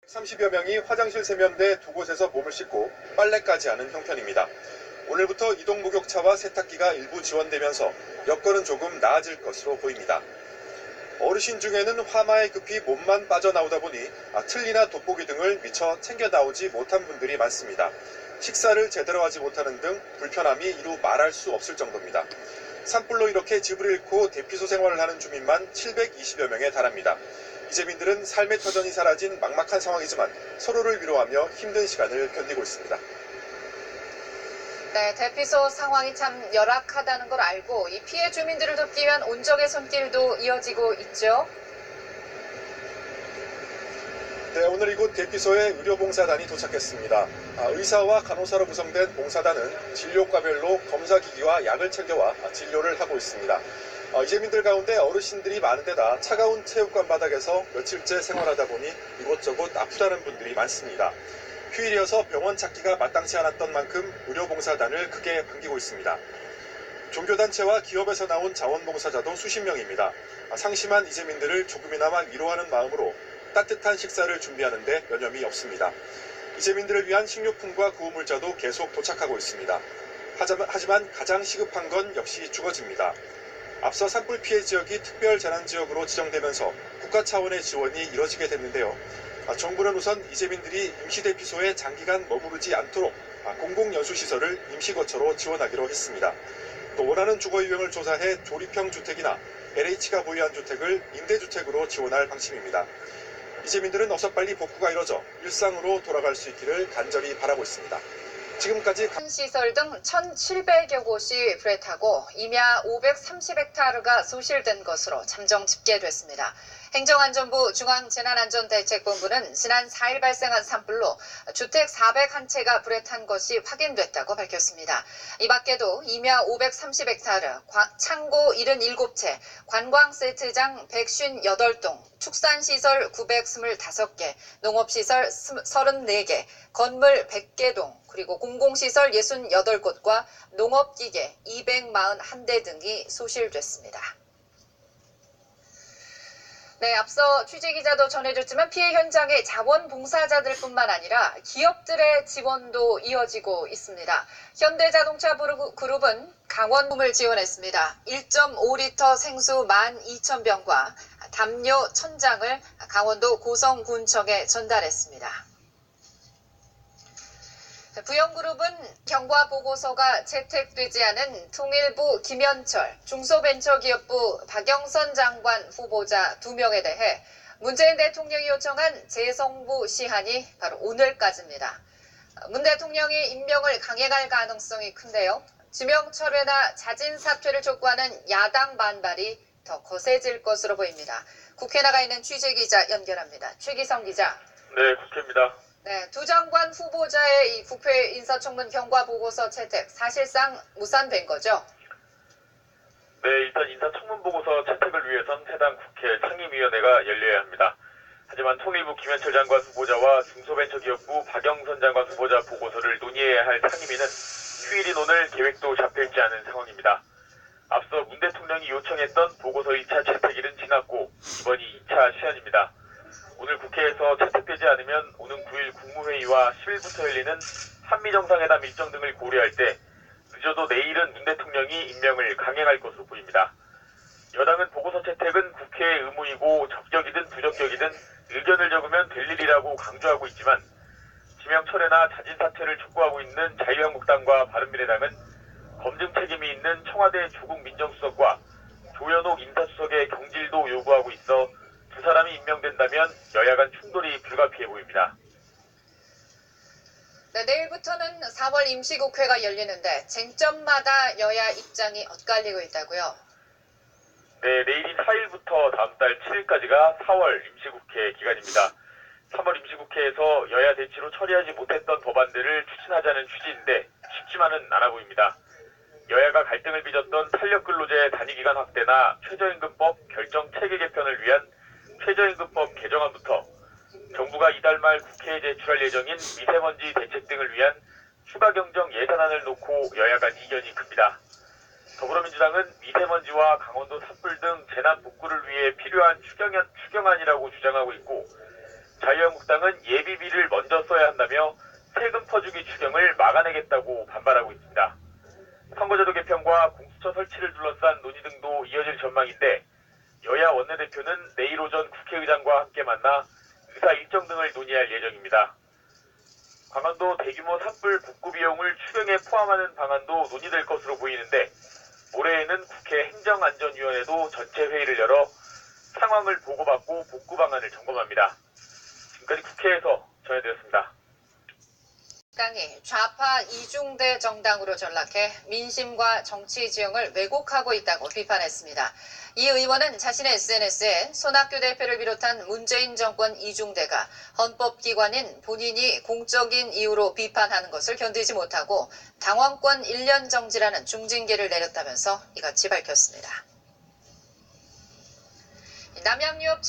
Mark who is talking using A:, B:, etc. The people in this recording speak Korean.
A: 30여 명이 화장실 세면대 두 곳에서 몸을 씻고 빨래까지 하는 형편입니다. 오늘부터 이동 목욕차와 세탁기가 일부 지원되면서 여건은 조금 나아질 것으로 보입니다. 어르신 중에는 화마에 급히 몸만 빠져나오다 보니 틀니나 돋보기 등을 미처 챙겨 나오지 못한 분들이 많습니다. 식사를 제대로 하지 못하는 등 불편함이 이루 말할 수 없을 정도입니다. 산불로 이렇게 집을 잃고 대피소 생활을 하는 주민만 720여 명에 달합니다. 이재민들은 삶의 터전이 사라진 막막한 상황이지만 서로를 위로하며 힘든 시간을 견디고 있습니다.
B: 네, 대피소 상황이 참 열악하다는 걸 알고 이 피해 주민들을 돕기 위한 온정의 손길도 이어지고 있죠.
A: 네, 오늘 이곳 대피소에 의료봉사단이 도착했습니다. 의사와 간호사로 구성된 봉사단은 진료과별로 검사기기와 약을 챙겨와 진료를 하고 있습니다. 이재민들 가운데 어르신들이 많은 데다 차가운 체육관 바닥에서 며칠째 생활하다 보니 이곳저곳 아프다는 분들이 많습니다. 휴일이어서 병원 찾기가 마땅치 않았던 만큼 의료봉사단을 크게 반기고 있습니다. 종교단체와 기업에서 나온 자원봉사자도 수십 명입니다. 상심한 이재민들을 조금이나마 위로하는 마음으로 따뜻한 식사를 준비하는 데 여념이 없습니다. 이재민들을 위한 식료품과 구호물자도 계속 도착하고 있습니다. 하지만 가장 시급한 건 역시 주거지입니다. 앞서 산불 피해 지역이 특별재난지역으로 지정되면서 국가 차원의 지원이 이뤄지게 됐는데요. 정부는 우선 이재민들이 임시대피소에 장기간 머무르지 않도록 공공연수시설을 임시거처로 지원하기로 했습니다. 또 원하는 주거 유형을 조사해 조립형 주택이나 LH가 보유한 주택을 임대주택으로 지원할 방침입니다. 이재민들은 어서 빨리 복구가 이뤄져 일상으로 돌아갈 수 있기를 간절히 바라고 있습니다. 지금까지
B: 시설 등 1,700여 곳이 불에 타고 임야 530헥타르가 소실된 것으로 잠정 집계됐습니다. 행정안전부 중앙재난안전대책본부는 지난 4일 발생한 산불로 주택 401채가 불에 탄 것이 확인됐다고 밝혔습니다. 이 밖에도 임야 530헥타르, 창고 77채, 관광세트장 158동, 축산시설 925개, 농업시설 34개, 건물 100개 동, 그리고 공공시설 68곳과 농업기계 241대 등이 소실됐습니다. 네, 앞서 취재기자도 전해줬지만 피해 현장의 자원봉사자들뿐만 아니라 기업들의 지원도 이어지고 있습니다. 현대자동차 그룹은 강원붐을 지원했습니다. 1.5리터 생수 12,000병과 담요 1,000장을 강원도 고성군청에 전달했습니다. 부영그룹은 경과 보고서가 채택되지 않은 통일부 김현철, 중소벤처기업부 박영선 장관 후보자 2명에 대해 문재인 대통령이 요청한 재성부 시한이 바로 오늘까지입니다. 문 대통령이 임명을 강행할 가능성이 큰데요. 지명 철회나 자진 사퇴를 촉구하는 야당 반발이 더 거세질 것으로 보입니다. 국회 나가 있는 취재기자 연결합니다. 최기성 기자.
C: 네, 국회입니다.
B: 네, 두 장관 후보자의 이 국회 인사청문 경과 보고서 채택 사실상 무산된 거죠?
C: 네, 일단 인사청문 보고서 채택을 위해선 해당 국회 상임위원회가 열려야 합니다. 하지만 통일부 김현철 장관 후보자와 중소벤처기업부 박영선 장관 후보자 보고서를 논의해야 할 상임위는 휴일인 오늘 계획도 잡혀있지 않은 상황입니다. 앞서 문 대통령이 요청했던 보고서 1차 채택일은 지났고 이번이 2차 시한입니다. 오늘 국회에서 채택되지 않으면 오는 9일 국무회의와 10일부터 열리는 한미정상회담 일정 등을 고려할 때 늦어도 내일은 문 대통령이 임명을 강행할 것으로 보입니다. 여당은 보고서 채택은 국회의 의무이고 적격이든 부적격이든 의견을 적으면 될 일이라고 강조하고 있지만 지명 철회나 자진 사퇴를 촉구하고 있는 자유한국당과 바른미래당은 검증 책임이 있는 청와대 조국 민정수석과 조현옥 인사수석의 경질도 요구하고 있어 두 사람이 임명된다면 여야 간 충돌이 불가피해 보입니다.
B: 네, 내일부터는 4월 임시국회가 열리는데 쟁점마다 여야 입장이 엇갈리고 있다고요?
C: 네, 내일인 4일부터 다음 달 7일까지가 4월 임시국회 기간입니다. 3월 임시국회에서 여야 대치로 처리하지 못했던 법안들을 추진하자는 취지인데 쉽지만은 않아 보입니다. 여야가 갈등을 빚었던 탄력근로제 단위기간 확대나 최저임금법 결정 체계 개편을 위한 최저임금법 개정안부터 정부가 이달 말 국회에 제출할 예정인 미세먼지 대책 등을 위한 추가 경정 예산안을 놓고 여야 간 이견이 큽니다. 더불어민주당은 미세먼지와 강원도 산불 등 재난 복구를 위해 필요한 추경안이라고 주장하고 있고 자유한국당은 예비 하며 세금 퍼주기 추경을 막아내겠다고 반발하고 있습니다. 선거제도 개편과 공수처 설치를 둘러싼 논의 등도 이어질 전망인데 여야 원내대표는 내일 오전 국회의장과 함께 만나 의사 일정 등을 논의할 예정입니다. 강원도 대규모 산불 복구 비용을 추경에 포함하는 방안도 논의될 것으로 보이는데 모레에는 국회 행정안전위원회도 전체 회의를 열어 상황을 보고받고 복구 방안을 점검합니다. 지금까지 국회에서 전해드렸습니다.
B: 당이 좌파 이중대 정당으로 전락해 민심과 정치 지형을 왜곡하고 있다고 비판했습니다. 이 의원은 자신의 SNS에 손학규 대표를 비롯한 문재인 정권 이중대가 헌법기관인 본인이 공적인 이유로 비판하는 것을 견디지 못하고 당원권 1년 정지라는 중징계를 내렸다면서 이같이 밝혔습니다. 남양유업